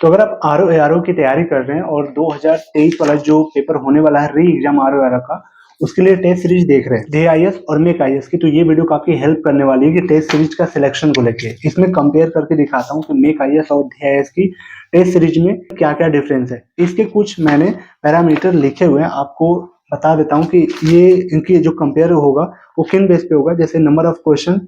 तो अगर आप आरओ की तैयारी कर रहे हैं और 2023 वाला जो पेपर होने वाला है री एग्जाम आरओ का, उसके लिए टेस्ट सीरीज देख रहे हैं DIS और मेक IAS की, तो ये वीडियो काफी हेल्प करने वाली है कि टेस्ट सीरीज का सिलेक्शन को लेके। इसमें कंपेयर करके दिखाता हूँ कि मेक IAS और DIS की टेस्ट सीरीज में क्या क्या डिफरेंस है। इसके कुछ मैंने पैरामीटर लिखे हुए हैं, आपको बता देता हूँ कि ये इनकी जो कंपेयर होगा वो किन बेस पे होगा। जैसे नंबर ऑफ क्वेश्चन,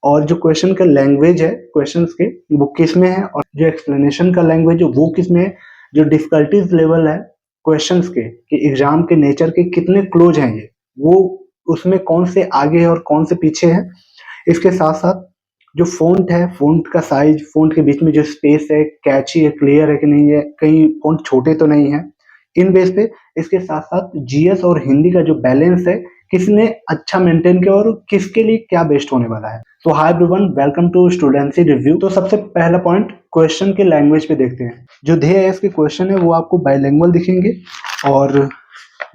और जो क्वेश्चन का लैंग्वेज है क्वेश्चंस के वो किस में है, और जो एक्सप्लेनेशन का लैंग्वेज है वो किस में है, जो डिफिकल्टीज लेवल है क्वेश्चंस के कि एग्जाम के नेचर के कितने क्लोज हैं ये, वो उसमें कौन से आगे है और कौन से पीछे है। इसके साथ साथ जो फ़ॉन्ट है, फ़ॉन्ट का साइज, फ़ॉन्ट के बीच में जो स्पेस है, कैची है, क्लियर है कि नहीं है, कहीं फ़ॉन्ट छोटे तो नहीं है, इन बेस पे। इसके साथ साथ जीएस और हिंदी का जो बैलेंस है, किसने अच्छा मेंटेन किया और किसके लिए क्या बेस्ट होने वाला है। तो hi everyone, welcome to Studency review. तो सबसे पहला पॉइंट क्वेश्चन के लैंग्वेज पे देखते हैं। जो DIS के क्वेश्चन है वो आपको बाइलिंगुअल दिखेंगे, और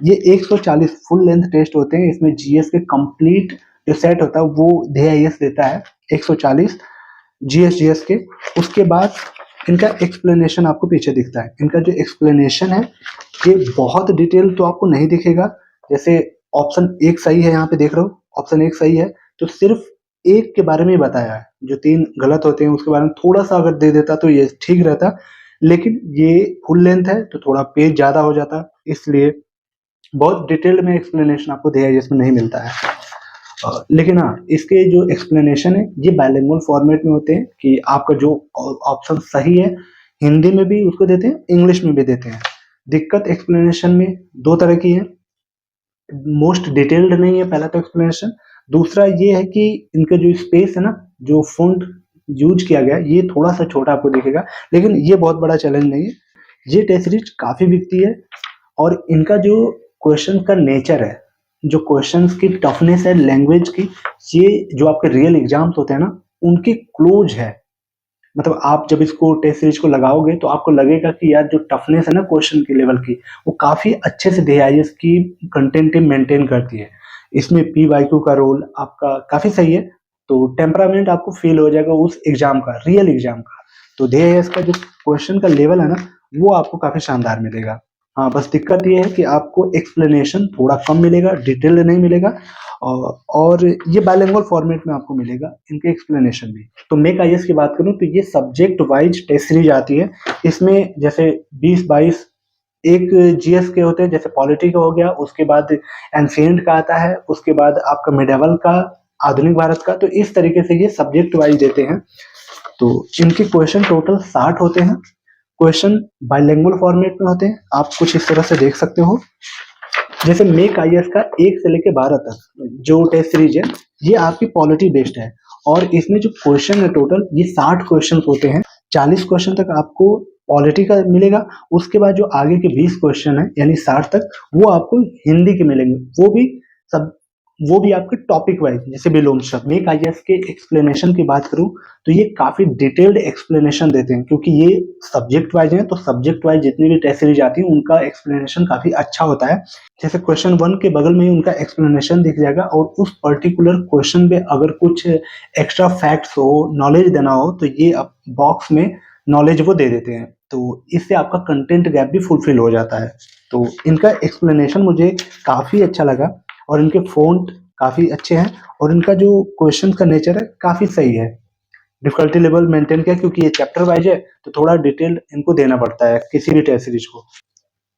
ये 140 फुल लेंथ टेस्ट होते हैं। इसमें जीएस के कंप्लीट जो सेट होता है वो DIS देता है 140 जीएस के। उसके बाद इनका एक्सप्लेनेशन आपको पीछे दिखता है। इनका जो एक्सप्लेनेशन है ये बहुत डिटेल तो आपको नहीं दिखेगा। जैसे ऑप्शन एक सही है, यहाँ पे देख रहे हो ऑप्शन एक सही है, तो सिर्फ एक के बारे में ही बताया है। जो तीन गलत होते हैं उसके बारे में थोड़ा सा अगर दे देता तो ये ठीक रहता, लेकिन ये फुल लेंथ है तो थोड़ा पेज ज्यादा हो जाता, इसलिए बहुत डिटेल्ड में एक्सप्लेनेशन आपको DIS में नहीं मिलता है। लेकिन हाँ, इसके जो एक्सप्लेनेशन है ये बाइलिंगुअल फॉर्मेट में होते हैं कि आपका जो ऑप्शन सही है हिंदी में भी उसको देते हैं, इंग्लिश में भी देते हैं। दिक्कत एक्सप्लेनेशन में दो तरह की है, मोस्ट डिटेल्ड नहीं है पहला तो एक्सप्लेनेशन। दूसरा ये है कि इनका जो स्पेस है ना, जो फॉन्ट यूज किया गया ये थोड़ा सा छोटा आपको दिखेगा, लेकिन ये बहुत बड़ा चैलेंज नहीं है। ये टेस्ट सीरीज काफी बिकती है, और इनका जो क्वेश्चन का नेचर है, जो क्वेश्चंस की टफनेस है लैंग्वेज की, ये जो आपके रियल एग्जाम्स होते हैं ना उनके क्लोज है। मतलब आप जब इसको टेस्ट सीरीज को लगाओगे तो आपको लगेगा कि यार जो टफनेस है ना क्वेश्चन के लेवल की, वो काफी अच्छे से DIS की कंटेंट मेंटेन करती है। इसमें PYQ का रोल आपका काफी सही है, तो टेम्परामेंट आपको फील हो जाएगा उस एग्जाम का, रियल एग्जाम का। तो DIS का जो क्वेश्चन का लेवल है ना वो आपको काफी शानदार मिलेगा। हाँ, बस दिक्कत ये है कि आपको एक्सप्लेनेशन थोड़ा कम मिलेगा, डिटेल्ड नहीं मिलेगा, और ये बाइलिंगुअल फॉर्मेट में आपको मिलेगा इनके एक्सप्लेनेशन भी। तो मेक IAS की बात करूं तो ये सब्जेक्ट वाइज टेस्ट सीरीज आती है। इसमें जैसे 20-22 एक जीएस के होते हैं, जैसे पॉलिटी का हो गया, उसके बाद एंशिएंट का आता है, उसके बाद आपका मिडेवल का, आधुनिक भारत का। तो इस तरीके से ये सब्जेक्ट वाइज देते हैं। तो इनके क्वेश्चन टोटल 60 होते हैं। क्वेश्चन बाइलिंगुअल फॉर्मेट में होते हैं, आप कुछ इस तरह से देख सकते हो। जैसे मेक IAS का 1 से लेके 12 तक जो टेस्ट सीरीज है ये आपकी पॉलिटी बेस्ड है, और इसमें जो क्वेश्चन है टोटल ये 60 क्वेश्चन होते हैं। 40 क्वेश्चन तक आपको पॉलिटी का मिलेगा, उसके बाद जो आगे के 20 क्वेश्चन है यानी 60 तक वो आपको हिंदी के मिलेंगे, सब वो भी आपके टॉपिक वाइज, जैसे विलोम शब्द। मेक IAS के एक्सप्लेनेशन की बात करूं तो ये काफी डिटेल्ड एक्सप्लेनेशन देते हैं, क्योंकि ये सब्जेक्ट वाइज है, तो सब्जेक्ट वाइज जितनी भी टेस्ट सीरीज आती है उनका एक्सप्लेनेशन काफी अच्छा होता है। जैसे क्वेश्चन 1 के बगल में ही उनका एक्सप्लेनेशन दिख जाएगा, और उस पर्टिकुलर क्वेश्चन पे अगर कुछ एक्स्ट्रा फैक्ट्स हो, नॉलेज देना हो, तो ये बॉक्स में नॉलेज वो दे देते हैं। तो इससे आपका कंटेंट गैप भी फुलफिल हो जाता है। तो इनका एक्सप्लेनेशन मुझे काफी अच्छा लगा, और इनके फ़ॉन्ट काफी अच्छे हैं, और इनका जो क्वेश्चन का नेचर है काफी सही है। डिफिकल्टी लेवल मेंटेन किया, क्योंकि ये चैप्टर वाइज है तो थोड़ा डिटेल इनको देना पड़ता है किसी भी टेस्ट सीरीज को।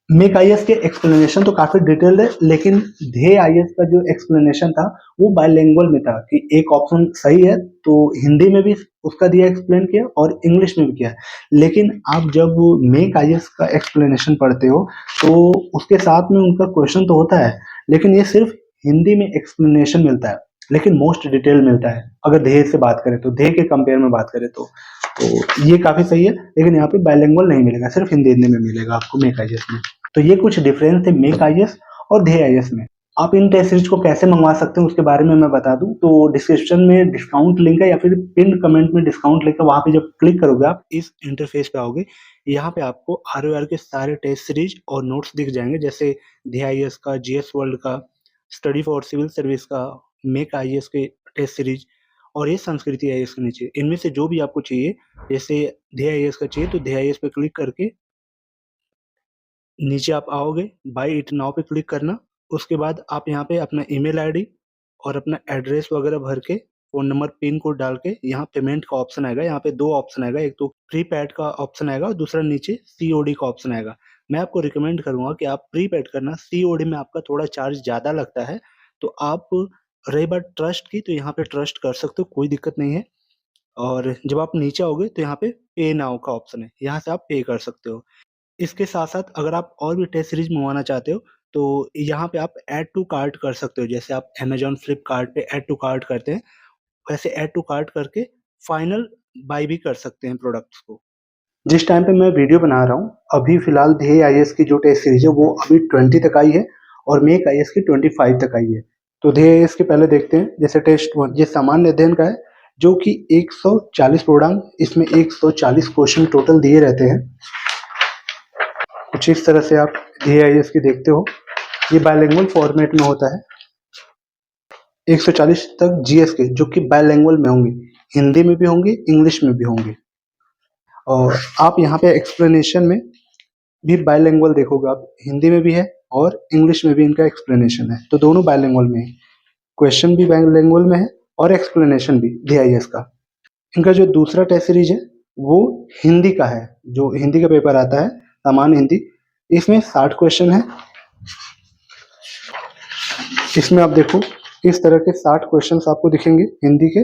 मेक IAS के एक्सप्लेनेशन तो काफी डिटेल्ड है, लेकिन ध्येय IAS का जो एक्सप्लेनेशन था वो बाइलिंगुअल में था कि एक ऑप्शन सही है तो हिंदी में भी उसका दिया, एक्सप्लेन किया, और इंग्लिश में भी किया। लेकिन आप जब मेक IAS का एक्सप्लेनेशन पढ़ते हो तो उसके साथ में उनका क्वेश्चन तो होता है, लेकिन ये सिर्फ हिंदी में एक्सप्लेनेशन मिलता है, लेकिन मोस्ट डिटेल मिलता है। अगर ध्येय से बात करें तो, ध्येय के कंपेयर में बात करें तो ये काफी सही है, लेकिन यहाँ पे बाइलिंगुअल नहीं मिलेगा, सिर्फ हिंदी में मिलेगा आपको मेक IAS में। तो ये कुछ डिफरेंस थे मेक IAS और ध्येय IAS में। आप इन टेस्ट सीरीज को कैसे मंगवा सकते हैं उसके बारे में मैं बता दूं तो डिस्क्रिप्शन में डिस्काउंट लिंक है, या फिर पिन कमेंट में डिस्काउंट लिंक है। वहां पे जब क्लिक करोगे आप इस इंटरफेस पे आओगे, यहाँ पे आपको ROR के सारे टेस्ट सीरीज और नोट्स दिख जाएंगे, जैसे ध्येय IAS का, GS वर्ल्ड का, स्टडी फॉर सिविल सर्विस का, मेक IAS के टेस्ट सीरीज, और ये संस्कृति आईएएस के नीचे। इनमें से जो भी आपको चाहिए, जैसे ध्येय आईएएस का चाहिए तो ध्येय आईएएस पे क्लिक करके नीचे आप आओगे, बाय इट नाउ पे क्लिक करना। उसके बाद आप यहाँ पे अपना ईमेल आईडी और अपना एड्रेस वगैरह भर के, फ़ोन नंबर, पिन कोड डाल के यहाँ पेमेंट का ऑप्शन आएगा। यहाँ पे 2 ऑप्शन आएगा, एक तो प्रीपेड का ऑप्शन आएगा और दूसरा नीचे सीओडी का ऑप्शन आएगा। मैं आपको रिकमेंड करूँगा कि आप प्रीपेड करना, सीओडी में आपका थोड़ा चार्ज ज़्यादा लगता है। तो आप, रही बात ट्रस्ट की, तो यहाँ पे ट्रस्ट कर सकते हो, कोई दिक्कत नहीं है। और जब आप नीचे आओगे तो यहाँ पे पे नाउ का ऑप्शन है, यहाँ से आप पे कर सकते हो। इसके साथ-साथ अगर आप और भी टेस्ट सीरीज़ मँगवाना चाहते हो, तो यहाँ पे आप ऐड टू कार्ट कर सकते हो। जैसे आप अमेज़न, फ्लिपकार्ट पे ऐड टू कार्ट करते हैं, वैसे ऐड टू कार्ट करके फाइनल बाय भी कर सकते हैं प्रोडक्ट्स को। जिस टाइम पे मैं वीडियो बना रहा हूँ, अभी फ़िलहाल ध्येय आईएएस की जो टेस्ट सीरीज़ है वो अभी 20 तक आई है और मेक आईएएस की 25 तक आई है। तो ध्येय आईएएस के पहले देखते हैं। जैसे टेस्ट 1 ये सामान्य अध्ययन का है, जो कि 140 पूर्णांक, इसमें 140 क्वेश्चन टोटल दिए रहते हैं। कुछ इस तरह से आप AIS की देखते हो। ये बायलिंगुअल फॉर्मेट में होता है। 140 तक जीएस के, जो कि बायलिंगुअल में होंगे, हिंदी में भी होंगे, इंग्लिश में भी होंगे। और आप यहाँ पे एक्सप्लेनेशन में भी बायलिंगुअल देखोगे आप, हिंदी में भी है और इंग्लिश में भी इनका एक्सप्लेनेशन है। तो दोनों बायलिंगुअल में है, क्वेश्चन भी बायलिंगुअल में है और एक्सप्लेनेशन भी DIS का। इनका जो दूसरा टेस्ट सीरीज है वो हिंदी का है, जो हिंदी का पेपर आता है, सामान्य हिंदी। इसमें 60 क्वेश्चन है। इसमें आप देखो इस तरह के 60 क्वेश्चंस आपको दिखेंगे हिंदी के।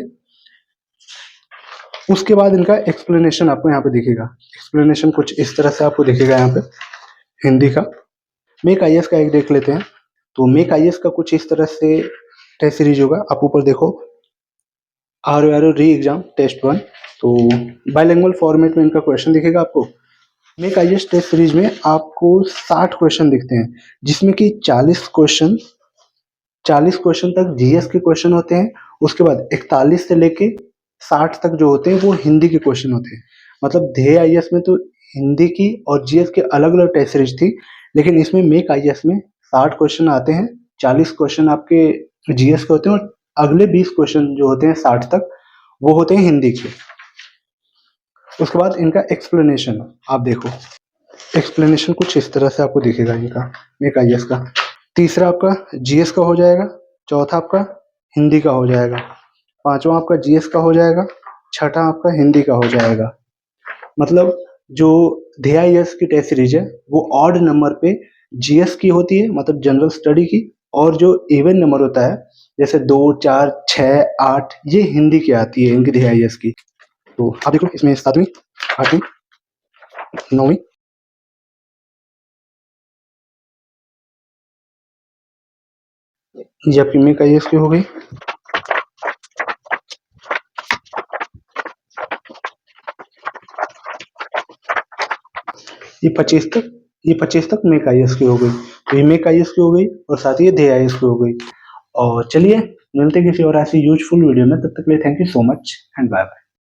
उसके बाद इनका एक्सप्लेनेशन आपको यहाँ पे दिखेगा। एक्सप्लेनेशन कुछ इस तरह से आपको दिखेगा यहाँ पे हिंदी का। मेक आईएएस का एक देख लेते हैं। तो मेक आईएएस का कुछ इस तरह से टेस्ट सीरीज होगा। आप ऊपर देखो, आर री एग्जाम टेस्ट 1। तो बायलिंगुअल फॉर्मेट में इनका क्वेश्चन दिखेगा आपको। मेक आईएएस टेस्ट सीरीज में आपको 60 क्वेश्चन दिखते हैं, जिसमें कि 40 क्वेश्चन तक जीएस के क्वेश्चन होते हैं। उसके बाद 41 से लेके 60 तक जो होते हैं वो हिंदी के क्वेश्चन होते हैं। मतलब ध्येय आईएएस में तो हिंदी की और जीएस के अलग अलग टेस्ट सीरीज थी, लेकिन इसमें मेक आईएएस में 60 क्वेश्चन आते हैं, 40 क्वेश्चन आपके जीएस के होते हैं और अगले 20 क्वेश्चन जो होते हैं 60 तक, वो होते हैं हिंदी के। उसके बाद इनका एक्सप्लेनेशन आप देखो। एक्सप्लेनेशन कुछ इस तरह से आपको दिखेगा इनका मेक आईएएस का। तीसरा आपका जीएस का हो जाएगा, चौथा आपका हिंदी का हो जाएगा, पांचवा आपका जीएस का हो जाएगा, छठा आपका हिंदी का हो जाएगा। मतलब जो DIS की टेस्ट सीरीज है वो ऑड नंबर पे जीएस की होती है, मतलब जनरल स्टडी की, और जो इवन नंबर होता है जैसे 2, 4, 6, 8, ये हिंदी की आती है इनकी DIS की। तो आप देखो इसमें 7वीं, 8वीं, 9वीं, ये आपकी मेक आईएएस की हो गई। ये 25 तक मेक आईएएस की हो गई। तो ये मेक आईएएस की हो गई और साथ ही ये ध्येय आईएएस की हो गई। और चलिए मिलते हैं किसी और ऐसी यूजफुल वीडियो में। तब तक के लिए thank you so much and bye bye.